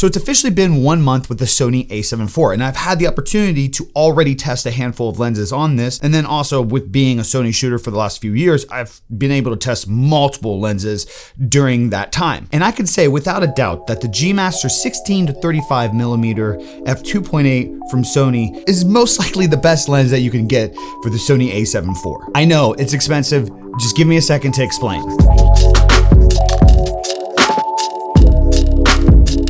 So it's officially been 1 month with the Sony a7 IV, and I've had the opportunity to already test a handful of lenses on this. And then also with being a Sony shooter for the last few years, I've been able to test multiple lenses during that time. And I can say without a doubt that the G Master 16 to 35 millimeter f2.8 from Sony is most likely the best lens that you can get for the Sony a7 IV. I know it's expensive, just give me a second to explain.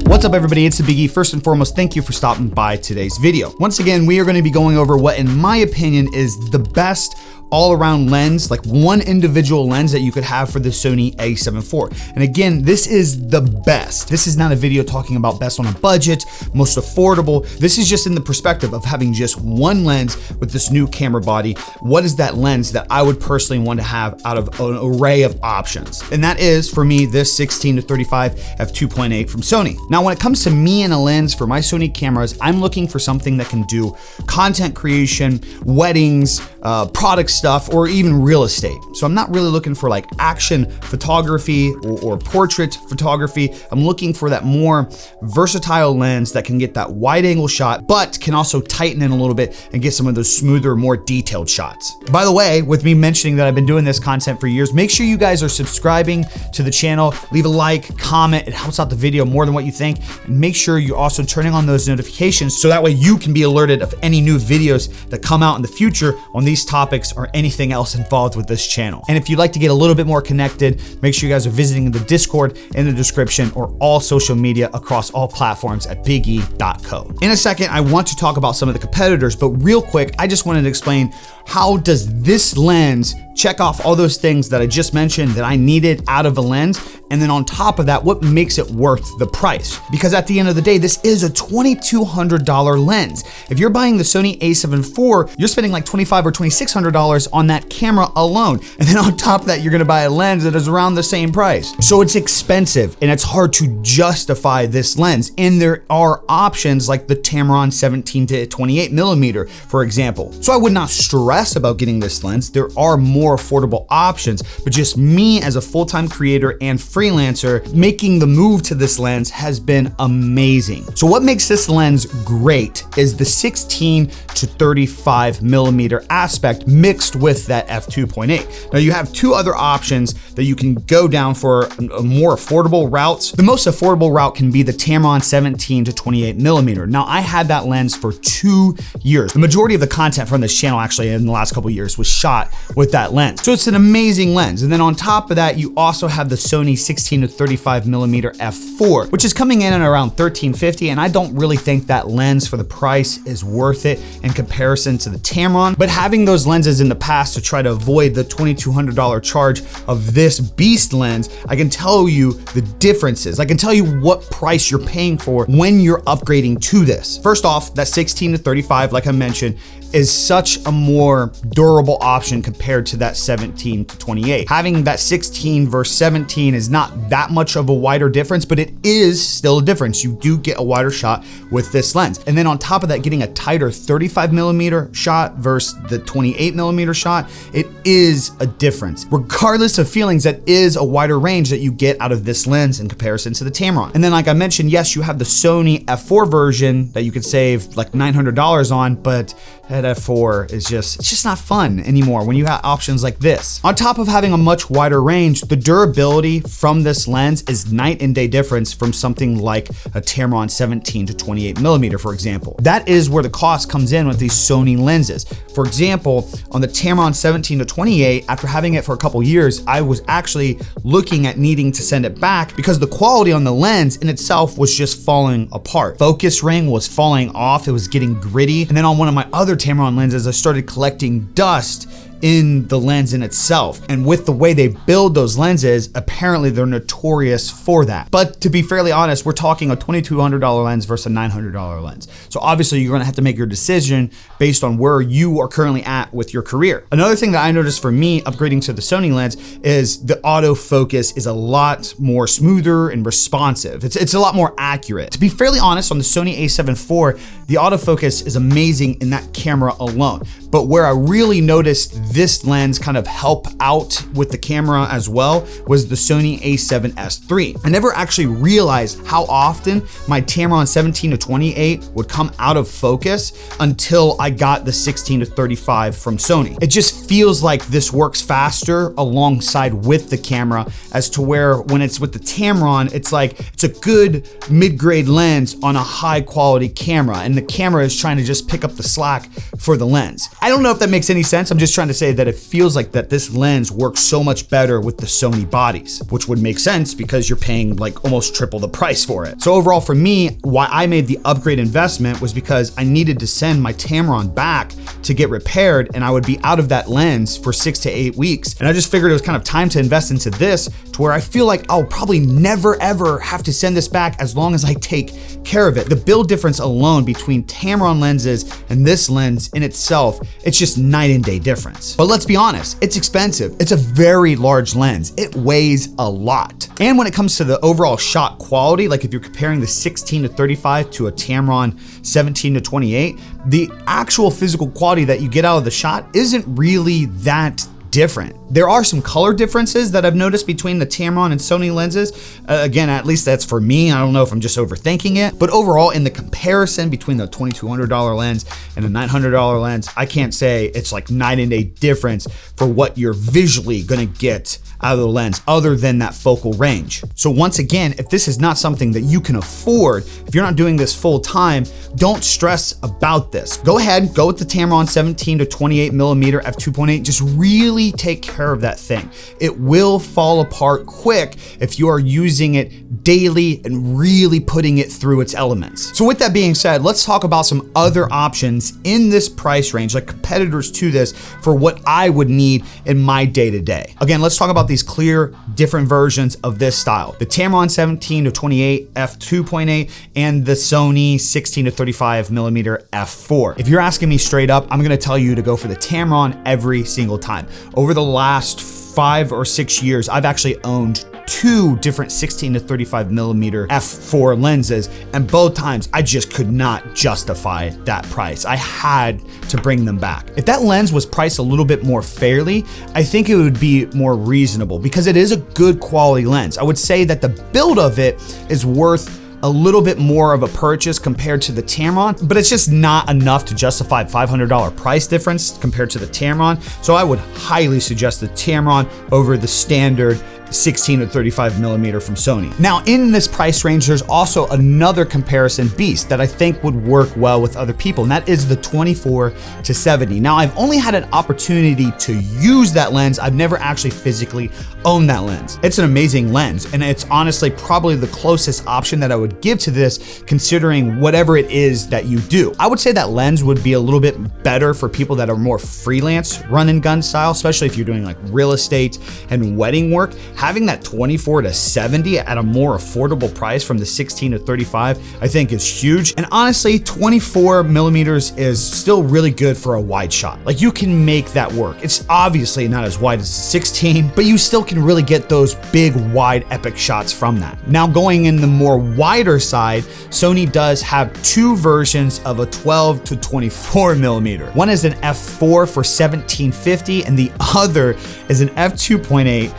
What's up everybody, it's the Biggie. First and foremost, thank you for stopping by today's video. Once again, we are going to be going over what in my opinion is the best all-around lens, like one individual lens that you could have for the Sony a7 IV. And again, this is the best. This is not a video talking about best on a budget, most affordable. This is just in the perspective of having just one lens with this new camera body. What is that lens that I would personally want to have out of an array of options? And that is, for me, this 16 to 35 f2.8 from Sony. Now, when it comes to me and a lens for my Sony cameras, I'm looking for something that can do content creation, weddings, product stuff, or even real estate. So I'm not really looking for like action photography or portrait photography. I'm looking for that more versatile lens that can get that wide angle shot, but can also tighten in a little bit and get some of those smoother, more detailed shots. By the way, with me mentioning that I've been doing this content for years, make sure you guys are subscribing to the channel, leave a like, comment, it helps out the video more than what you think. And make sure you're also turning on those notifications so that way you can be alerted of any new videos that come out in the future on these topics or anything else involved with this channel. And if you'd like to get a little bit more connected, make sure you guys are visiting the Discord in the description or all social media across all platforms at biggie.co. In a second, I want to talk about some of the competitors, but real quick, I just wanted to explain how does this lens check off all those things that I just mentioned that I needed out of a lens, and then on top of that, what makes it worth the price? Because at the end of the day, this is a $2,200 lens. If you're buying the Sony a7 IV, you're spending like $2,500 or $2,600 on that camera alone. And then on top of that, you're gonna buy a lens that is around the same price. So it's expensive and it's hard to justify this lens. And there are options like the Tamron 17 to 28 millimeter, for example. So I would not stress about getting this lens. There are more affordable options, but just me as a full-time creator and freelancer, making the move to this lens has been amazing. So what makes this lens great is the 16 to 35 millimeter aspect mixed with that f2.8. Now you have two other options that you can go down for a more affordable routes. The most affordable route can be the Tamron 17 to 28 millimeter. Now I had that lens for 2 years. The majority of the content from this channel actually in the last couple of years was shot with that lens. So it's an amazing lens. And then on top of that, you also have the Sony 16 to 35 millimeter f4, which is coming in at around $1,350. And I don't really think that lens for the price is worth it in comparison to the Tamron. But having those lenses in the past to try to avoid the $2,200 charge of this beast lens, I can tell you the differences. I can tell you what price you're paying for when you're upgrading to this. First off, that 16 to 35, like I mentioned, is such a more durable option compared to that 17 to 28. Having that 16 versus 17 is not that much of a wider difference, but it is still a difference. You do get a wider shot with this lens. And then on top of that, getting a tighter 35 millimeter shot versus the 28 millimeter shot, it is a difference. Regardless of feelings, that is a wider range that you get out of this lens in comparison to the Tamron. And then like I mentioned, yes, you have the Sony f4 version that you could save like $900 on, but that f4 is it's just not fun anymore when you have options like this. On top of having a much wider range, the durability from this lens is night and day difference from something like a Tamron 17 to 28 millimeter, for example. That is where the cost comes in with these Sony lenses. For example, on the Tamron 17 to 28, after having it for a couple years, I was actually looking at needing to send it back because the quality on the lens in itself was just falling apart. Focus ring was falling off, it was getting gritty. And then on one of my other Tamron lenses, I started collecting dust in the lens in itself. And with the way they build those lenses, apparently they're notorious for that. But to be fairly honest, we're talking a $2,200 lens versus a $900 lens. So obviously you're gonna have to make your decision based on where you are currently at with your career. Another thing that I noticed for me upgrading to the Sony lens is the autofocus is a lot more smoother and responsive. It's a lot more accurate. To be fairly honest, on the Sony a7 IV, the autofocus is amazing in that camera alone. But where I really noticed this lens kind of help out with the camera as well was the Sony a7S III. I never actually realized how often my Tamron 17-28 would come out of focus until I got the 16-35 from Sony. It just feels like this works faster alongside with the camera, as to where when it's with the Tamron, it's like it's a good mid-grade lens on a high quality camera, and the camera is trying to just pick up the slack for the lens. I don't know if that makes any sense. I'm just trying to say that it feels like that this lens works so much better with the Sony bodies, which would make sense because you're paying like almost triple the price for it. So overall for me, why I made the upgrade investment was because I needed to send my Tamron back to get repaired, and I would be out of that lens for 6 to 8 weeks. And I just figured it was kind of time to invest into this, to where I feel like I'll probably never ever have to send this back as long as I take care of it. The build difference alone between Tamron lenses and this lens in itself, it's just night and day difference. But let's be honest, it's expensive. It's a very large lens. It weighs a lot. And when it comes to the overall shot quality, like if you're comparing the 16-35 to a Tamron 17-28, the actual physical quality that you get out of the shot isn't really that different. There are some color differences that I've noticed between the Tamron and Sony lenses. Again, at least that's for me. I don't know if I'm just overthinking it, but overall in the comparison between the $2,200 lens and a $900 lens, I can't say it's like night and day difference for what you're visually gonna get out of the lens other than that focal range. So once again, if this is not something that you can afford, if you're not doing this full time, don't stress about this. Go ahead, go with the Tamron 17-28 millimeter f2.8. Just really take care of that thing. It will fall apart quick if you are using it daily and really putting it through its elements. So with that being said, let's talk about some other options in this price range, like competitors to this, for what I would need in my day-to-day. Again, let's talk about these clear different versions of this style: the Tamron 17-28 f2.8 and the Sony 16-35 millimeter f4. If you're asking me straight up, I'm gonna tell you to go for the Tamron every single time. Over the last 5 or 6 years, I've actually owned 2 different 16-35 millimeter f4 lenses, and both times I just could not justify that price. I had to bring them back. If that lens was priced a little bit more fairly, I think it would be more reasonable, because it is a good quality lens. I would say that the build of it is worth a little bit more of a purchase compared to the Tamron, but it's just not enough to justify $500 price difference compared to the Tamron. So I would highly suggest the Tamron over the standard 16-35 millimeter from Sony. Now in this price range, there's also another comparison beast that I think would work well with other people, and that is the 24-70. Now I've only had an opportunity to use that lens. I've never actually physically owned that lens. It's an amazing lens, and it's honestly probably the closest option that I would give to this, considering whatever it is that you do. I would say that lens would be a little bit better for people that are more freelance run and gun style, especially if you're doing like real estate and wedding work. Having that 24-70 at a more affordable price from the 16-35, I think is huge. And honestly, 24 millimeters is still really good for a wide shot. Like, you can make that work. It's obviously not as wide as 16, but you still can really get those big, wide, epic shots from that. Now, going in the more wider side, Sony does have 2 versions of a 12-24 millimeter. One is an f4 for $1,750, and the other is an f2.8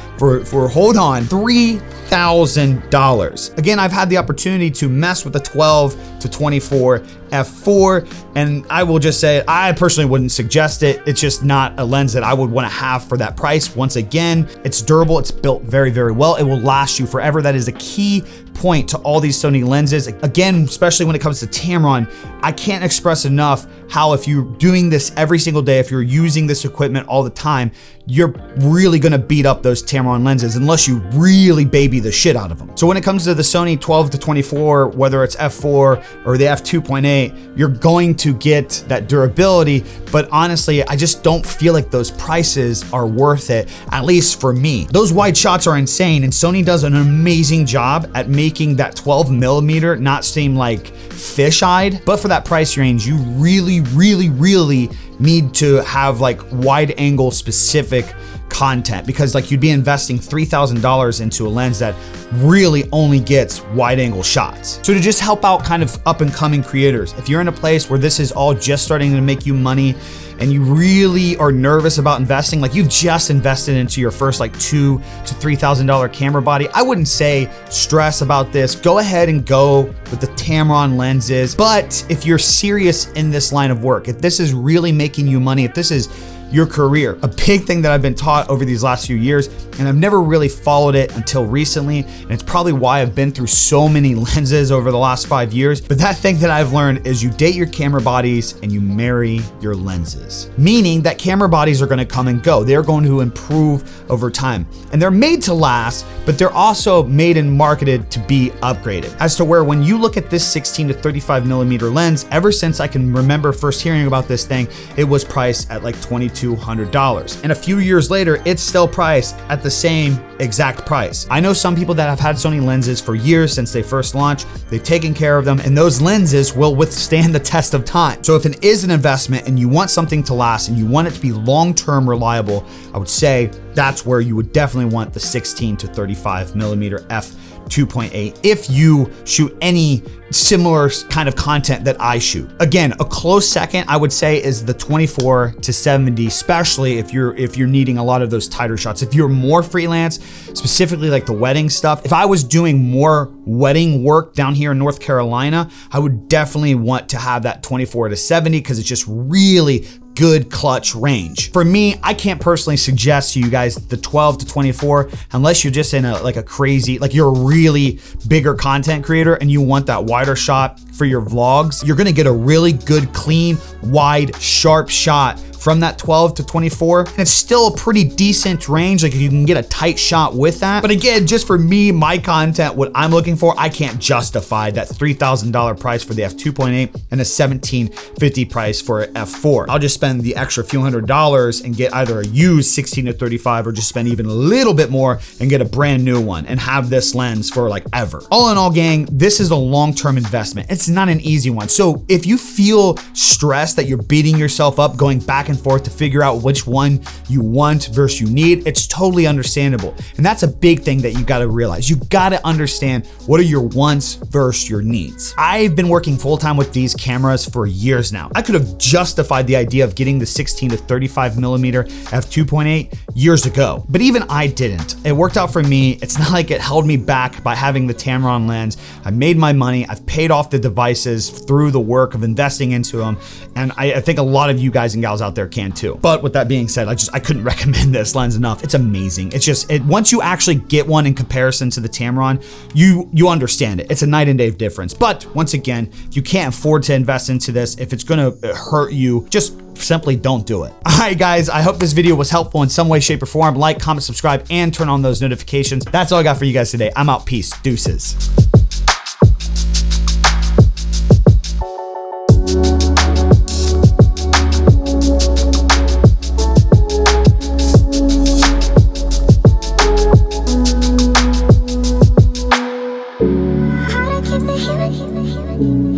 for hold on, $3,000. Again, I've had the opportunity to mess with the 12-24 f4, and I will just say I personally wouldn't suggest it. It's just not a lens that I would want to have for that price. Once again, it's durable, it's built very, very well. It will last you forever. That is a key point to all these Sony lenses. Again, especially when it comes to Tamron, I can't express enough how if you're doing this every single day, if you're using this equipment all the time, you're really gonna beat up those Tamron lenses unless you really baby the shit out of them. So when it comes to the Sony 12-24, whether it's f4 or the f2.8, you're going to get that durability, but honestly, I just don't feel like those prices are worth it, at least for me. Those wide shots are insane, and Sony does an amazing job at making that 12 millimeter not seem like fish-eyed, but for that price range, you really need to have like wide angle specific content, because like you'd be investing $3,000 into a lens that really only gets wide angle shots. So to just help out kind of up and coming creators, if you're in a place where this is all just starting to make you money and you really are nervous about investing, like you've just invested into your first like $2,000 to $3,000 camera body, I wouldn't say stress about this. Go ahead and go with the Tamron lenses. But if you're serious in this line of work, if this is really making you money, if this is your career, a big thing that I've been taught over these last few years, and I've never really followed it until recently, and it's probably why I've been through so many lenses over the last 5 years, but that thing that I've learned is you date your camera bodies and you marry your lenses. Meaning that camera bodies are gonna come and go. They're going to improve over time. And they're made to last, but they're also made and marketed to be upgraded. As to where when you look at this 16 to 35 millimeter lens, ever since I can remember first hearing about this thing, it was priced at like $2,200. And a few years later, it's still priced at the same exact price. I know some people that have had Sony lenses for years since they first launched. They've taken care of them, and those lenses will withstand the test of time. So if it is an investment and you want something to last and you want it to be long-term reliable, I would say that's where you would definitely want the 16 to 35 millimeter f2.8 if you shoot any similar kind of content that I shoot. Again, a close second I would say is the 24 to 70, especially if you're needing a lot of those tighter shots. If you're more freelance, specifically like the wedding stuff, if I was doing more wedding work down here in North Carolina, I would definitely want to have that 24 to 70 because it's just really good clutch range. For me, I can't personally suggest to you guys the 12 to 24 unless you're just in a crazy, like you're a really bigger content creator and you want that wider shot for your vlogs. You're gonna get a really good, clean, wide, sharp shot from that 12 to 24, and it's still a pretty decent range. Like you can get a tight shot with that. But again, just for me, my content, what I'm looking for, I can't justify that $3,000 price for the f2.8 and a $1,750 price for an f4. I'll just spend the extra few $100s and get either a used 16 to 35 or just spend even a little bit more and get a brand new one and have this lens for like ever. All in all, gang, this is a long-term investment. It's not an easy one. So if you feel stressed that you're beating yourself up going back and forth to figure out which one you want versus you need, it's totally understandable. And that's a big thing that you gotta realize. You gotta understand what are your wants versus your needs. I've been working full-time with these cameras for years now. I could have justified the idea of getting the 16 to 35 millimeter f2.8 years ago, but even I didn't. It worked out for me. It's not like it held me back by having the Tamron lens. I made my money. I've paid off the devices through the work of investing into them. And I think a lot of you guys and gals out there can too. But with that being said, I couldn't recommend this lens enough. It's amazing. It's just, once you actually get one in comparison to the Tamron, you understand it. It's a night and day difference. But once again, if you can't afford to invest into this, if it's gonna hurt you, just simply don't do it. All right, guys, I hope this video was helpful in some way, shape, or form. Like, comment, subscribe, and turn on those notifications. That's all I got for you guys today. I'm out. Peace. Deuces. How to keep the human.